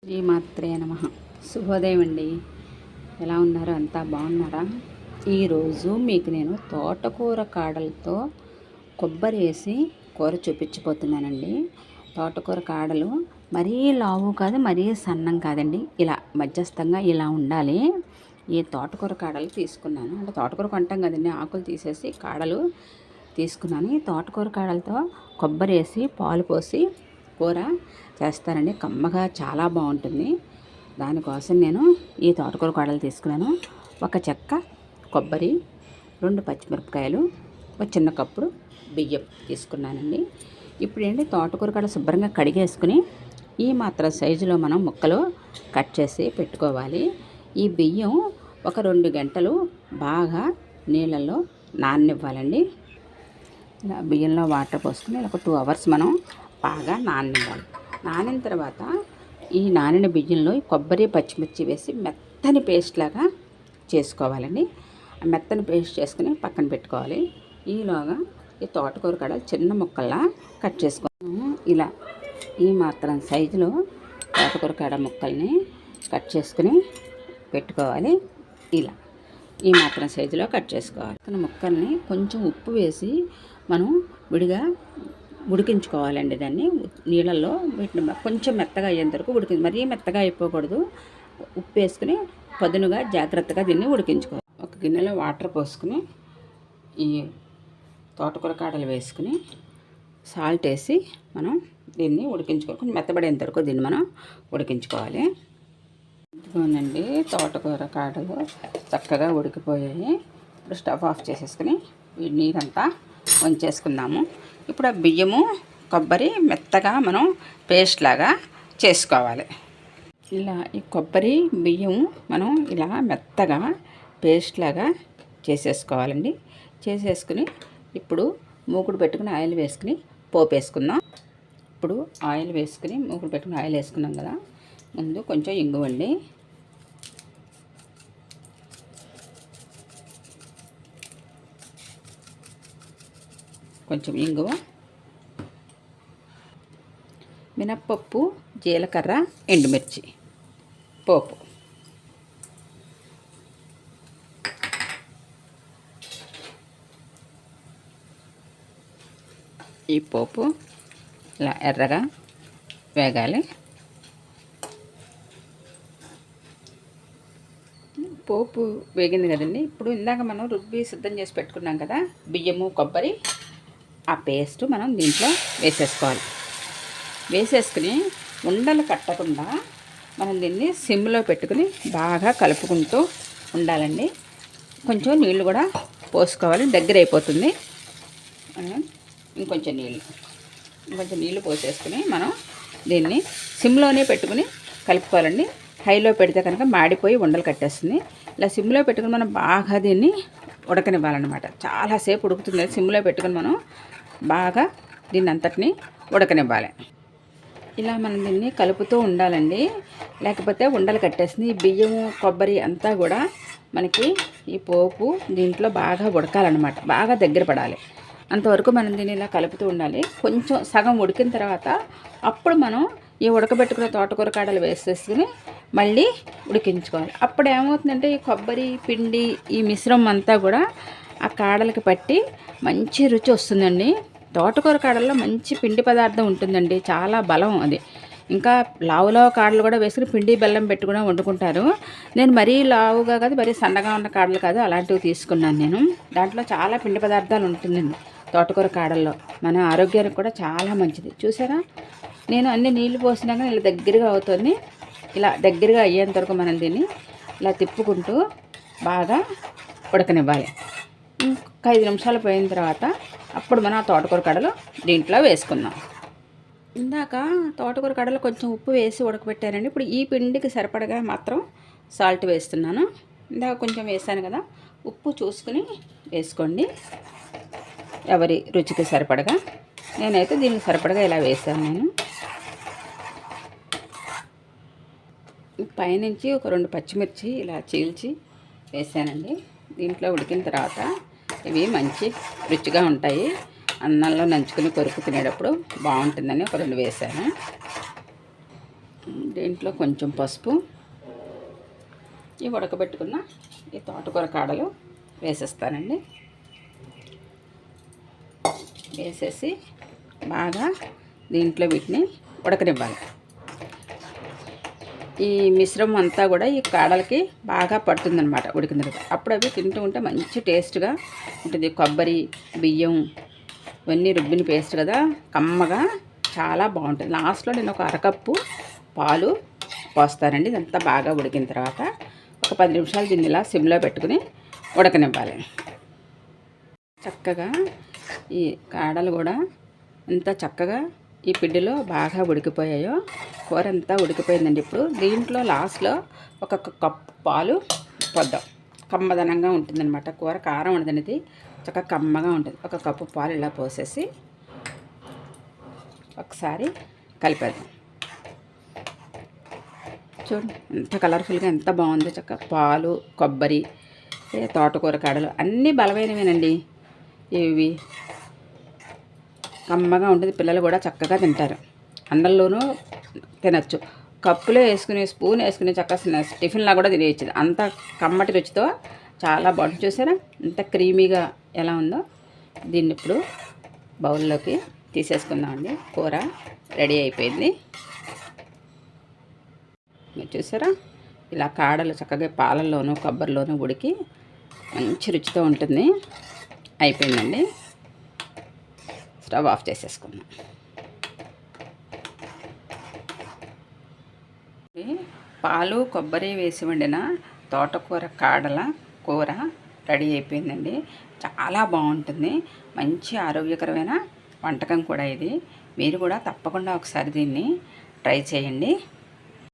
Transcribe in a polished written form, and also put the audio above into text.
శ్రీమాత్రే నమః. శుభోదయం అండి. ఎలా ఉన్నారు? అంతా బాగున్నారా? ఈరోజు మీకు నేను తోటకూర కాడలతో కొబ్బరి వేసి కూర చూపించబోతున్నానండి. తోటకూర కాడలు మరీ లావు కాదు, మరీ సన్నం కాదండి, ఇలా మధ్యస్థంగా ఇలా ఉండాలి. ఈ తోటకూర కాడలు తీసుకున్నాను. అంటే తోటకూర కొంటాం కదండి, ఆకులు తీసేసి కాడలు తీసుకున్నాను. ఈ తోటకూర కాడలతో కొబ్బరి వేసి పాలు పోసి కూర చేస్తానండి. కమ్మగా చాలా బాగుంటుంది. దానికోసం నేను ఈ తోటకూర కాడలు తీసుకున్నాను. ఒక చెక్క కొబ్బరి, 2 పచ్చిమిరపకాయలు, ఒక చిన్న కప్పుడు బియ్యం తీసుకున్నానండి. ఇప్పుడు ఏంటి, తోటకూర కాడ శుభ్రంగా కడిగేసుకుని ఈ మాత్రం సైజులో మనం ముక్కలు కట్ చేసి పెట్టుకోవాలి. ఈ బియ్యం ఒక 2 గంటలు బాగా నీళ్ళల్లో నాననివ్వాలండి. ఇలా బియ్యంలో వాటర్ పోసుకుని ఒక 2 అవర్స్ మనం బాగా నాననివ్వాలి. నానిన తర్వాత ఈ నానిన బియ్యంలో కొబ్బరి, పచ్చిమిర్చి వేసి మెత్తని పేస్ట్ లాగా చేసుకోవాలండి. ఆ మెత్తని పేస్ట్ చేసుకుని పక్కన పెట్టుకోవాలి. ఈలోగా ఈ తోటకూర కాడ చిన్న ముక్కల్లా కట్ చేసుకోవాలి. ఇలా ఈ మాత్రం సైజులో తోటకూర కాడ ముక్కల్ని కట్ చేసుకుని పెట్టుకోవాలి. ఇలా ఈ మాత్రం సైజులో కట్ చేసుకోవాలి. ముక్కల్ని కొంచెం ఉప్పు వేసి మనం విడిగా ఉడికించుకోవాలండి. దాన్ని నీళ్ళల్లో వీటిని కొంచెం మెత్తగా అయ్యేంత వరకు మరీ మెత్తగా అయిపోకూడదు. ఉప్పు వేసుకుని పదునుగా జాగ్రత్తగా దీన్ని ఉడికించుకోవాలి. ఒక గిన్నెలో వాటర్ పోసుకుని ఈ తోటకూర కాడలు వేసుకుని సాల్ట్ వేసి మనం దీన్ని ఉడికించుకోవాలి. కొంచెం మెత్తబడేంత వరకు దీన్ని మనం ఉడికించుకోవాలి. ఇదిగోనండి, తోటకూర కాడలు చక్కగా ఉడికిపోయాయి. ఇప్పుడు స్టవ్ ఆఫ్ చేసేసుకుని ఈ నీరంతా వంచేసుకుందాము. ఇప్పుడు ఆ బియ్యము, కొబ్బరి మెత్తగా మనం పేస్ట్ లాగా చేసుకోవాలి. ఇలా ఈ కొబ్బరి, బియ్యం మనం ఇలా మెత్తగా పేస్ట్ లాగా చేసేసుకోవాలండి. చేసేసుకుని ఇప్పుడు మూకుడు పెట్టుకుని ఆయిల్ వేసుకుని పోపు వేసుకుందాం. ఇప్పుడు ఆయిల్ వేసుకుని మూకుడు పెట్టుకుని ఆయిల్ వేసుకున్నాం కదా, ముందు కొంచెం ఇంగువండి. కొంచెం ఇంగువ, మినప్పప్పు, జీలకర్ర, ఎండుమిర్చి పోపు. ఈ పోపు ఇలా ఎర్రగా వేగాలి. పోపు వేగింది కదండి. ఇప్పుడు ఇందాక మనం రుబ్బి సిద్ధం చేసి పెట్టుకున్నాం కదా బియ్యము, కొబ్బరి, ఆ పేస్ట్ మనం దీంట్లో వేసేసుకోవాలి. వేసేసుకుని ఉండలు కట్టకుండా మనం దీన్ని సిమ్లో పెట్టుకుని బాగా కలుపుకుంటూ ఉండాలండి. కొంచెం నీళ్ళు కూడా పోసుకోవాలి, దగ్గర అయిపోతుంది. ఇంకొంచెం నీళ్ళు పోసేసుకుని మనం దీన్ని సిమ్లోనే పెట్టుకుని కలుపుకోవాలండి. హైలో పెడితే కనుక మాడిపోయి ఉండలు కట్టేస్తుంది. ఇలా సిమ్లో పెట్టుకుని మనం బాగా దీన్ని ఉడకనివ్వాలన్నమాట. చాలాసేపు ఉడుకుతుంది. సిమ్లో పెట్టుకుని మనం బాగా దీన్ని అంతటిని ఉడకనివ్వాలి. ఇలా మనం దీన్ని కలుపుతూ ఉండాలండి, లేకపోతే ఉండలు కట్టేస్తుంది. ఈ బియ్యము, కొబ్బరి అంతా కూడా మనకి ఈ పోపు దీంట్లో బాగా ఉడకాలన్నమాట, బాగా దగ్గర పడాలి. అంతవరకు మనం దీన్ని ఇలా కలుపుతూ ఉండాలి. కొంచెం సగం ఉడికిన తర్వాత అప్పుడు మనం ఈ ఉడకబెట్టుకున్న తోటకూర కాడలు వేసేసుకుని మళ్ళీ ఉడికించుకోవాలి. అప్పుడు ఏమవుతుందంటే ఈ కొబ్బరి పిండి, ఈ మిశ్రమం అంతా కూడా ఆ కాడలకి పట్టి మంచి రుచి వస్తుందండి. తోటకూర కాడల్లో మంచి పిండి పదార్థం ఉంటుందండి, చాలా బలం అది. ఇంకా లావులో కాడలు కూడా వేసుకుని పిండి బెల్లం పెట్టి కూడా వండుకుంటారు. నేను మరీ లావుగా కాదు, మరీ సన్నగా ఉన్న కాడలు కాదు, అలాంటివి తీసుకున్నాను నేను. దాంట్లో చాలా పిండి పదార్థాలు ఉంటుందండి తోటకూర కాడల్లో. మన ఆరోగ్యానికి కూడా చాలా మంచిది. చూసారా, నేను అన్ని నీళ్ళు పోసినాక ఇలా దగ్గరగా అవుతుంది. ఇలా దగ్గరగా అయ్యేంత వరకు మనం దీన్ని ఇలా తిప్పుకుంటూ బాగా ఉడకనివ్వాలి. ఇంకొక 5 నిమిషాలు పోయిన తర్వాత అప్పుడు మనం ఆ తోటకూర కాడలు దీంట్లో వేసుకుందాం. ఇందాక తోటకూర కాడలు కొంచెం ఉప్పు వేసి ఉడకబెట్టానండి. ఇప్పుడు ఈ పిండికి సరిపడగా మాత్రం సాల్ట్ వేస్తున్నాను. ఇందాక కొంచెం వేసాను కదా, ఉప్పు చూసుకుని వేసుకోండి ఎవరి రుచికి సరిపడగా. నేనైతే దీనికి సరిపడగా ఇలా వేసాను. నేను పైనుంచి ఒక 2 పచ్చిమిర్చి ఇలా చీల్చి వేసానండి. దీంట్లో ఉడికిన తర్వాత ఇవి మంచి రుచిగా ఉంటాయి. అన్నంలో నంచుకుని కొరుకు తినేటప్పుడు బాగుంటుందని ఒక 2 వేసాను. దీంట్లో కొంచెం పసుపు, ఈ ఉడకబెట్టుకున్న ఈ తోటకూర కాడలు వేసేస్తానండి. వేసేసి బాగా దీంట్లో వీటిని ఉడకనివ్వాలి. ఈ మిశ్రమం అంతా కూడా ఈ కాడలకి బాగా పడుతుందన్నమాట ఉడికిన తర్వాత. అప్పుడు అవి తింటూ ఉంటే మంచి టేస్ట్గా ఉంటుంది. కొబ్బరి, బియ్యం ఇవన్నీ రుబ్బిన పేస్ట్ కదా, కమ్మగా చాలా బాగుంటుంది. లాస్ట్లో నేను ఒక అరకప్పు పాలు పోస్తానండి. ఇదంతా బాగా ఉడికిన తర్వాత ఒక 10 నిమిషాలు దీన్ని ఇలా సిమ్లో పెట్టుకుని ఉడకనివ్వాలి. చక్కగా ఈ కాడలు కూడా ఎంత చక్కగా ఈ పిండిలో బాగా ఉడికిపోయాయో, కూర అంతా ఉడికిపోయిందండి. ఇప్పుడు దీంట్లో లాస్ట్లో ఒక కప్పు పాలు పొద్దాం. కమ్మదనంగా ఉంటుందన్నమాట. కూర కారం ఉండదనేది చక్కగా కమ్మగా ఉంటుంది. ఒక కప్పు పాలు ఇలా పోసేసి ఒకసారి కలిపేద్దాం. చూడండి ఎంత కలర్ఫుల్గా ఎంత బాగుందో. చక్కగా పాలు, కొబ్బరి, తోటకూర కాడలు అన్నీ బలమైనవేనండి. ఇవి కమ్మగా ఉంటుంది. పిల్లలు కూడా చక్కగా తింటారు. అన్నంలోనూ తినచ్చు. కప్పులో వేసుకుని స్పూన్ వేసుకుని చక్కగా టిఫిన్లా కూడా తినేయచ్చు. అంత కమ్మటి రుచితో చాలా బాగుంటుంది. చూసారా ఎంత క్రీమీగా ఎలా ఉందో. దీన్ని ఇప్పుడు బౌల్లోకి తీసేసుకుందామండి. కూర రెడీ అయిపోయింది. మీరు చూసారా ఇలా కాడలు చక్కగా పాలల్లోనూ కొబ్బరిలోనూ ఉడికి మంచి రుచితో ఉంటుంది. అయిపోయిందండి. స్టవ్ ఆఫ్ చేసేసుకున్నాం. పాలు, కొబ్బరి వేసి వండిన తోటకూర కాడల కూర రెడీ అయిపోయిందండి. చాలా బాగుంటుంది. మంచి ఆరోగ్యకరమైన వంటకం కూడా ఇది. మీరు కూడా తప్పకుండా ఒకసారి దీన్ని ట్రై చేయండి.